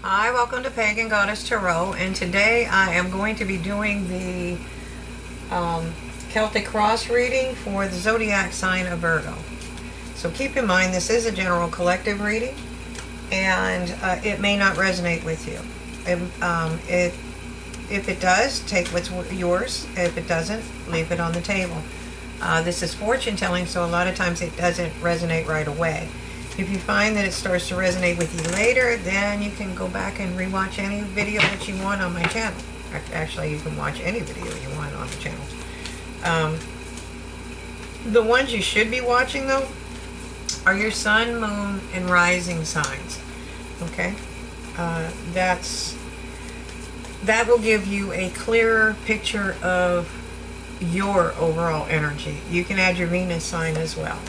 Hi, welcome to Pagan Goddess Tarot, and today I am going to be doing the Celtic cross reading for the zodiac sign of Virgo. So keep in mind this is a general collective reading, and it may not resonate with you. If it does, take what's yours. If it doesn't, leave it on the table. This is fortune telling, so a lot of times it doesn't resonate right away. If you find that it starts to resonate with you later, then you can go back and rewatch any video that you want on my channel. Actually, you can watch any video you want on the channel. The ones you should be watching, though, are your sun, moon, and rising signs. Okay? That will give you a clearer picture of your overall energy. You can add your Venus sign as well.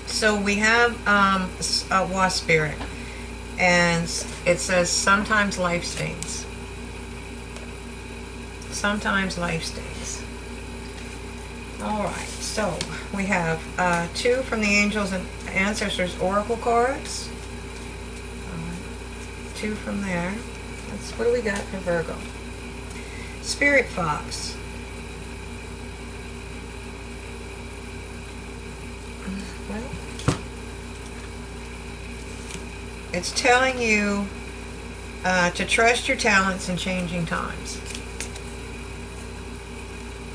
So we have a wasp spirit, and it says sometimes life stings. Sometimes life stings. Alright, so we have 2 from the Angels and Ancestors Oracle cards. 2 from there. What do we got for Virgo? Spirit Fox. Well, it's telling you to trust your talents in changing times.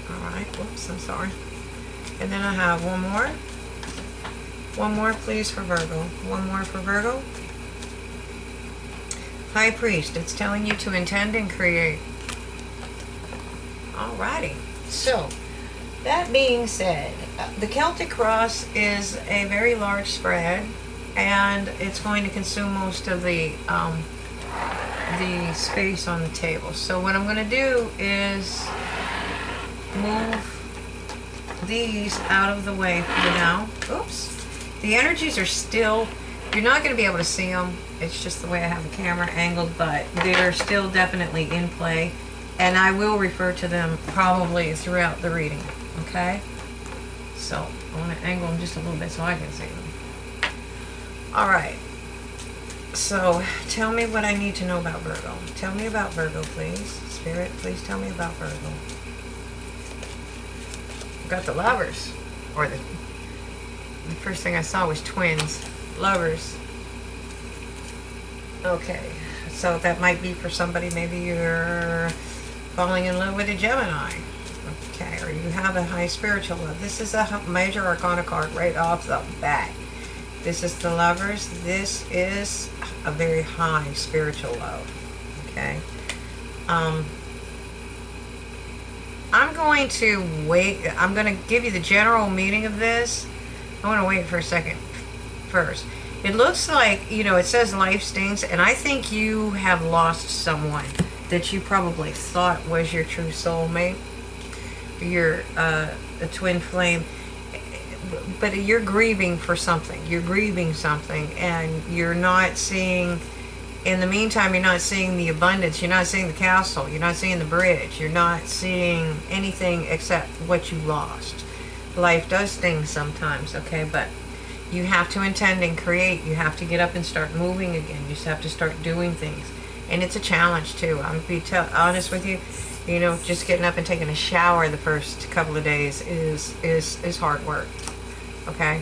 Alright, whoops, I'm sorry. And then I have one more. One more, please, for Virgo. One more for Virgo. High Priest, it's telling you to intend and create. Alrighty, so that being said, the Celtic cross is a very large spread, and it's going to consume most of the space on the table. So what I'm going to do is move these out of the way for now. Oops. The energies are still, you're not going to be able to see them. It's just the way I have the camera angled, but they're still definitely in play, and I will refer to them probably throughout the reading. Okay? So I want to angle them just a little bit so I can see them. Alright. So tell me what I need to know about Virgo. Tell me about Virgo, please. Spirit, please tell me about Virgo. Got the Lovers. Or the first thing I saw was twins. Lovers. Okay. So that might be for somebody. Maybe you're falling in love with a Gemini. Okay, or you have a high spiritual love. This is a major arcana card right off the bat. This is the Lovers. This is a very high spiritual love. Okay. I'm going to wait. I'm going to give you the general meaning of this. I want to wait for a second first. It looks like, you know, it says life stings, and I think you have lost someone that you probably thought was your true soulmate. You're a twin flame, but you're grieving for something. You're grieving something, and you're not seeing, in the meantime, you're not seeing the abundance. You're not seeing the castle. You're not seeing the bridge. You're not seeing anything except what you lost. Life does sting sometimes, okay, but you have to intend and create. You have to get up and start moving again. You just have to start doing things. And it's a challenge, too. I'm going to be honest with you. You know, just getting up and taking a shower the first couple of days is hard work. Okay?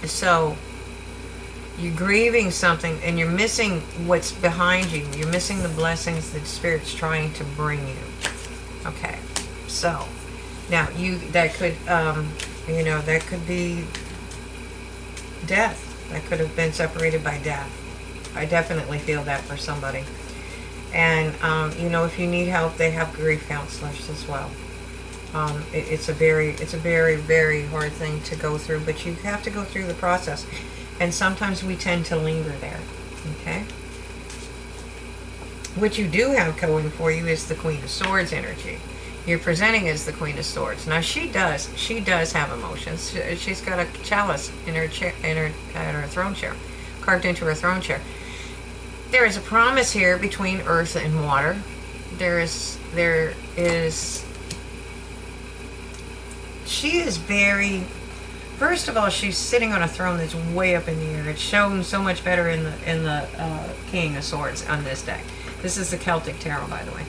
So, you're grieving something, and you're missing what's behind you. You're missing the blessings that Spirit's trying to bring you. Okay? So, now, that could, you know, that could be death. That could have been separated by death. I definitely feel that for somebody. And, you know, if you need help, they have grief counselors as well. It's a very, very hard thing to go through, but you have to go through the process. And sometimes we tend to linger there. Okay? What you do have going for you is the Queen of Swords energy. You're presenting as the Queen of Swords. Now, she does have emotions. She's got a chalice in her chair, in her throne chair, carved into her throne chair. There is a promise here between earth and water. There is, she is very First of all, she's sitting on a throne that's way up in the air. It's shown so much better in the King of Swords on this deck. This is the Celtic Tarot, by the way.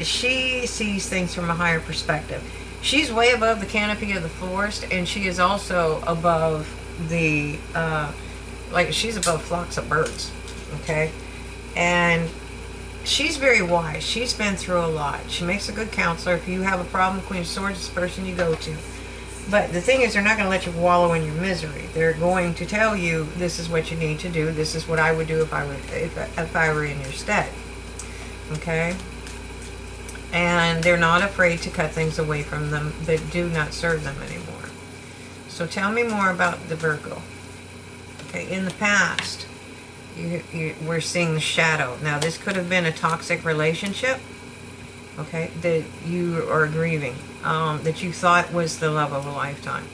She sees things from a higher perspective. She's way above the canopy of the forest, and she is also above the, she's above flocks of birds, okay? And she's very wise. She's been through a lot. She makes a good counselor. If you have a problem, Queen of Swords is the person you go to. But the thing is, they're not going to let you wallow in your misery. They're going to tell you, this is what you need to do. This is what I would do if I were in your stead. Okay? And they're not afraid to cut things away from them that do not serve them anymore. So tell me more about the Virgo. Okay, in the past, we're seeing the shadow. Now, this could have been a toxic relationship, okay, that you are grieving, that you thought was the love of a lifetime.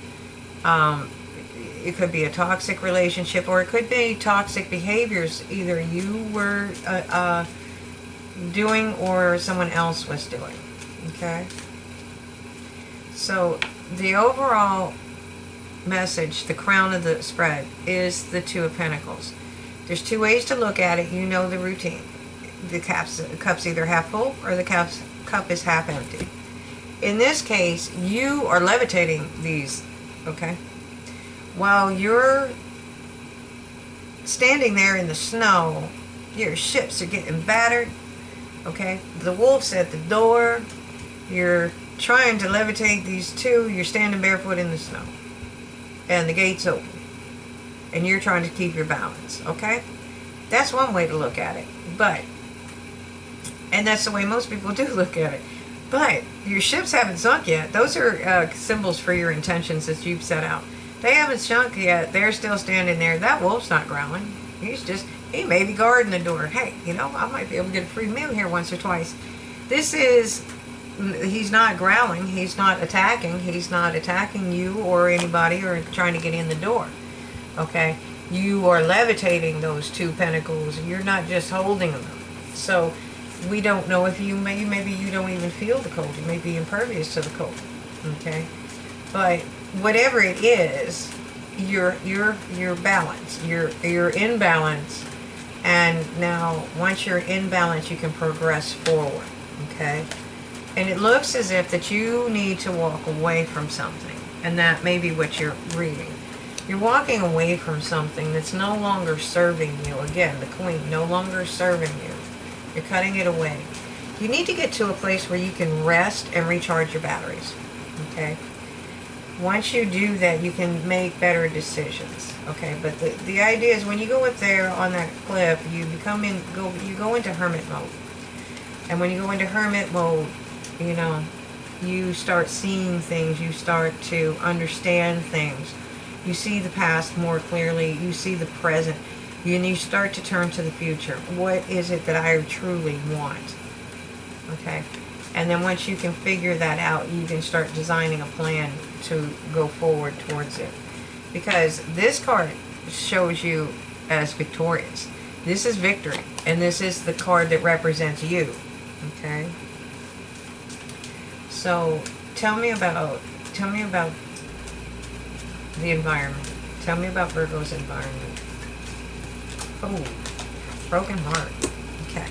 It could be a toxic relationship, or it could be toxic behaviors either you were doing or someone else was doing, okay? So the overall message, the crown of the spread, is the Two of Pentacles. There's two ways to look at it. You know the routine. The cup's either half full or the cup is half empty. In this case, you are levitating these, okay? While you're standing there in the snow, your ships are getting battered, okay? The wolf's at the door. You're trying to levitate these two. You're standing barefoot in the snow. And the gate's open. And you're trying to keep your balance, okay? That's one way to look at it. And that's the way most people do look at it. But your ships haven't sunk yet. Those are symbols for your intentions that you've set out. They haven't sunk yet. They're still standing there. That wolf's not growling. He may be guarding the door. Hey, you know, I might be able to get a free meal here once or twice. He's not growling. He's not attacking. He's not attacking you or anybody or trying to get in the door. Okay? You are levitating those two pentacles. You're not just holding them. So we don't know if maybe you don't even feel the cold. You may be impervious to the cold. Okay? But whatever it is, you're balanced. You're in balance. And now once you're in balance, you can progress forward. Okay? And it looks as if that you need to walk away from something. And that may be what you're reading. You're walking away from something that's no longer serving you. Again, the Queen, no longer serving you. You're cutting it away. You need to get to a place where you can rest and recharge your batteries. Okay? Once you do that, you can make better decisions. Okay? But the idea is when you go up there on that cliff, you go into hermit mode. And when you go into hermit mode, you know, you start seeing things. You start to understand things. You see the past more clearly. You see the present. And you start to turn to the future. What is it that I truly want? Okay? And then once you can figure that out, you can start designing a plan to go forward towards it. Because this card shows you as victorious. This is victory. And this is the card that represents you. Okay? So tell me about the environment. Tell me about Virgo's environment. Oh, broken heart. Okay.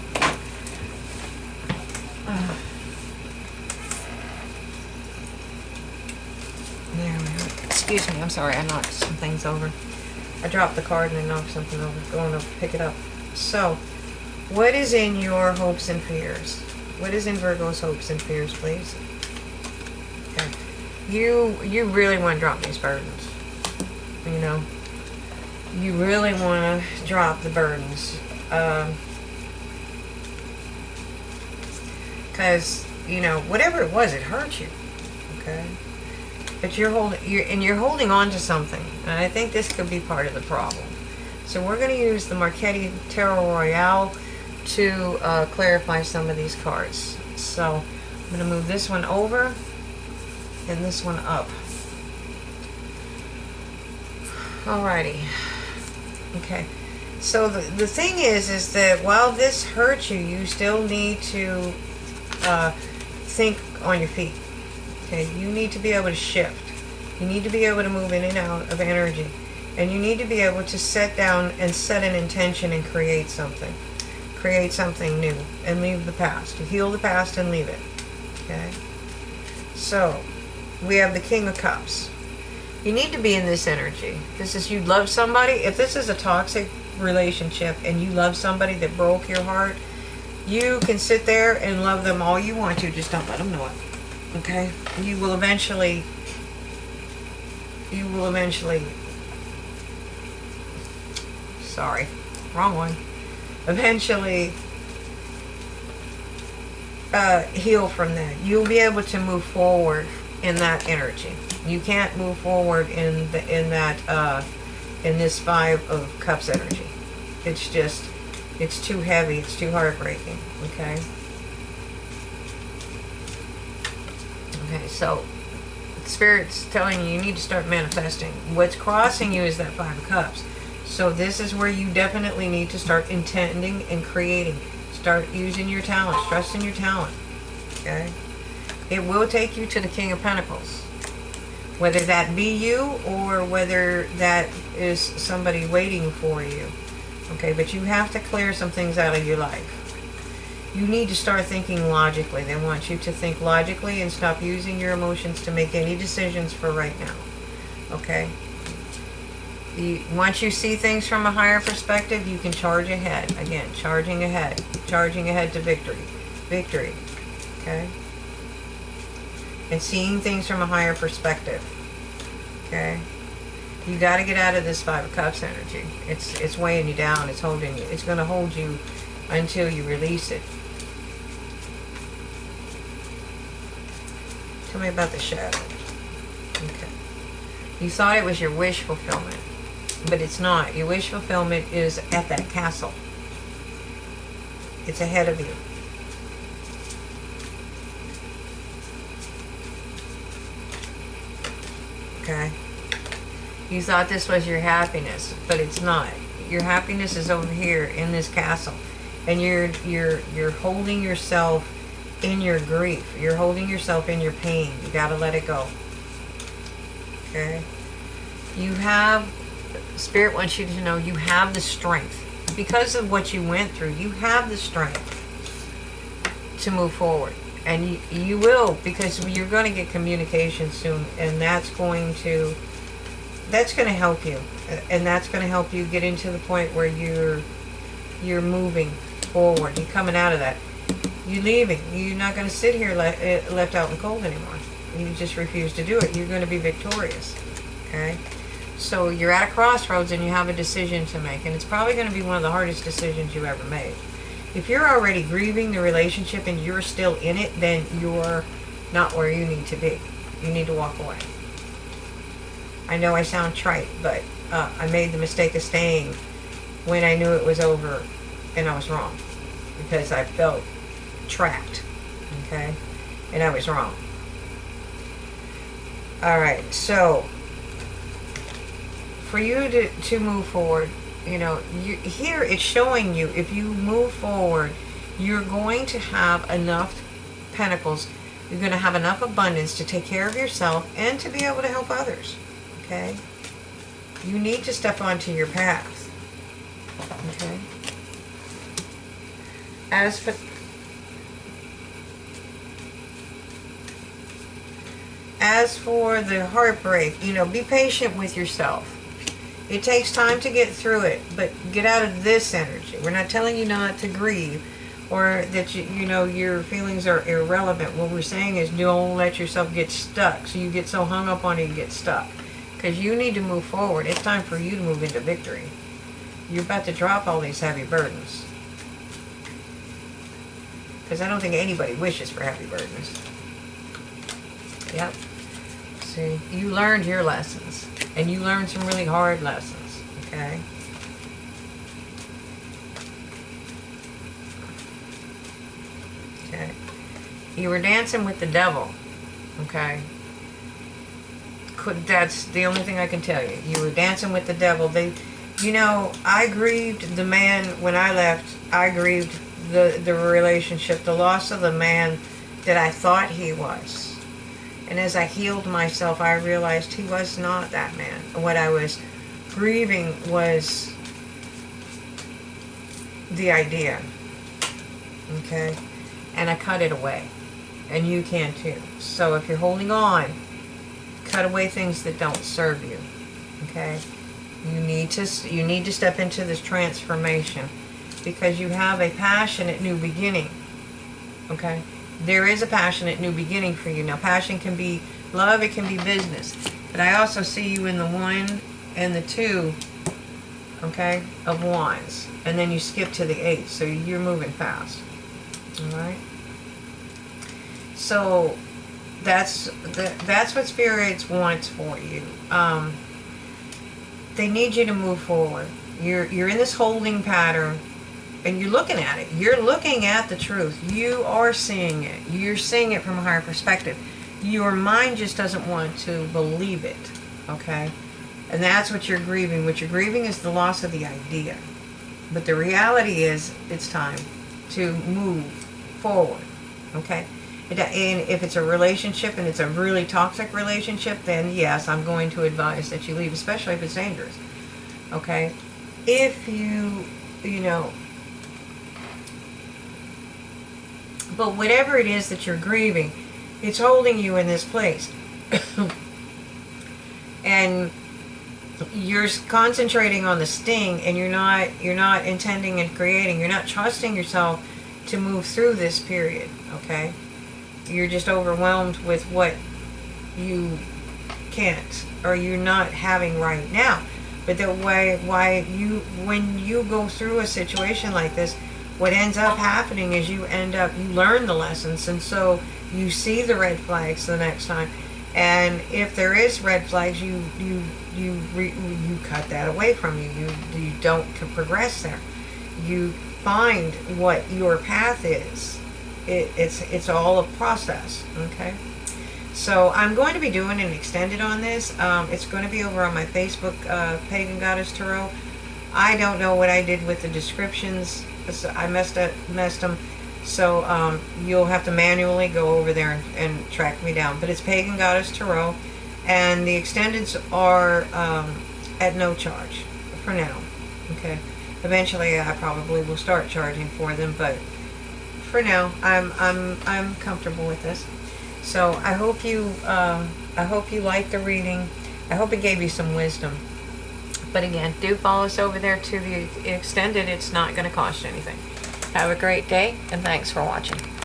There we go. Excuse me, I'm sorry, I knocked some things over. I dropped the card and I knocked something over. Going to pick it up. So, what is in your hopes and fears? What is in Virgo's hopes and fears, please? Okay. You really want to drop these burdens. You know? You really want to drop the burdens. Because, you know, whatever it was, it hurt you. Okay? But you're holding on to something. And I think this could be part of the problem. So we're going to use the Marchetti Tarot Royale to clarify some of these cards. So I'm going to move this one over and this one up. Alrighty. Okay. So the thing is that while this hurts you, you still need to think on your feet. Okay. You need to be able to shift. You need to be able to move in and out of energy. And you need to be able to set down and set an intention and create something. Create something new and leave the past. Heal the past and leave it. Okay? So, we have the King of Cups. You need to be in this energy. This is, you love somebody. If this is a toxic relationship and you love somebody that broke your heart, you can sit there and love them all you want to. Just don't let them know it. Okay? You will eventually, sorry, wrong one. Eventually heal from that. You'll be able to move forward in that energy. You can't move forward in this Five of Cups energy. It's just, it's too heavy. It's too heartbreaking. Okay. Okay. So, Spirit's telling you need to start manifesting. What's crossing you is that Five of Cups. So this is where you definitely need to start intending and creating. Start using your talents. Trust in your talent. Okay. It will take you to the King of Pentacles. Whether that be you or whether that is somebody waiting for you. Okay, but you have to clear some things out of your life. You need to start thinking logically. They want you to think logically and stop using your emotions to make any decisions for right now. Okay? Once you see things from a higher perspective, you can charge ahead. Again, charging ahead. Charging ahead to victory. Victory. Okay? And seeing things from a higher perspective. Okay? You got to get out of this Five of Cups energy. It's weighing you down. It's holding you. It's going to hold you until you release it. Tell me about the shadows. Okay. You thought it was your wish fulfillment, but it's not. Your wish fulfillment is at that castle. It's ahead of you. Okay. You thought this was your happiness, but it's not. Your happiness is over here in this castle. And you're holding yourself in your grief. You're holding yourself in your pain. You got to let it go. Okay? You have, Spirit wants you to know you have the strength. Because of what you went through, you have the strength to move forward. And you will, because you're going to get communication soon, and that's going to help you. And that's going to help you get into the point where you're moving forward. You're coming out of that. You're leaving. You're not going to sit here left out in the cold anymore. You just refuse to do it. You're going to be victorious. Okay? So you're at a crossroads and you have a decision to make. And it's probably going to be one of the hardest decisions you ever made. If you're already grieving the relationship and you're still in it, then you're not where you need to be. You need to walk away. I know I sound trite, but I made the mistake of staying when I knew it was over, and I was wrong. Because I felt trapped. Okay? And I was wrong. Alright, so for you to move forward, you know, here it's showing you if you move forward, you're going to have enough pentacles. You're going to have enough abundance to take care of yourself and to be able to help others. Okay? You need to step onto your path. Okay? As for the heartbreak, you know, be patient with yourself. It takes time to get through it, but get out of this energy. We're not telling you not to grieve or that you know your feelings are irrelevant. What we're saying is don't let yourself get stuck. So you get so hung up on it, you get stuck. Because you need to move forward. It's time for you to move into victory. You're about to drop all these heavy burdens. Because I don't think anybody wishes for heavy burdens. Yep. See, you learned your lessons. And you learned some really hard lessons. Okay? Okay. You were dancing with the devil. Okay? That's the only thing I can tell you. You were dancing with the devil. You know, I grieved the man when I left. I grieved the relationship, the loss of the man that I thought he was. And as I healed myself, I realized he was not that man. What I was grieving was the idea. Okay? And I cut it away. And you can too. So if you're holding on, cut away things that don't serve you. Okay? You need to step into this transformation, because you have a passionate new beginning. Okay? There is a passionate new beginning for you. Now, passion can be love, it can be business. But I also see you in the 1 and the 2, okay, of wands. And then you skip to the 8, so you're moving fast. Alright? So, that's what spirits want for you. They need you to move forward. You're in this holding pattern. And you're looking at it. You're looking at the truth. You are seeing it. You're seeing it from a higher perspective. Your mind just doesn't want to believe it. Okay? And that's what you're grieving. What you're grieving is the loss of the idea. But the reality is, it's time to move forward. Okay? And if it's a relationship and it's a really toxic relationship, then yes, I'm going to advise that you leave, especially if it's dangerous. Okay? If you know, but whatever it is that you're grieving, it's holding you in this place. And you're concentrating on the sting, and you're not intending and creating. You're not trusting yourself to move through this period, okay? You're just overwhelmed with what you can't, or you're not having right now. But the when you go through a situation like this, what ends up happening is you learn the lessons, and so you see the red flags the next time. And if there is red flags, you cut that away from you. You don't progress there. You find what your path is. It's all a process. Okay. So I'm going to be doing an extended on this. It's going to be over on my Facebook, Pagan Goddess Tarot. I don't know what I did with the descriptions. I messed them. So you'll have to manually go over there and track me down. But it's Pagan Goddess Tarot. And the extendeds are at no charge for now. Okay. Eventually I probably will start charging for them, but for now I'm comfortable with this. So I hope you liked the reading. I hope it gave you some wisdom. But again, do follow us over there to the extended. It's not going to cost you anything. Have a great day, and thanks for watching.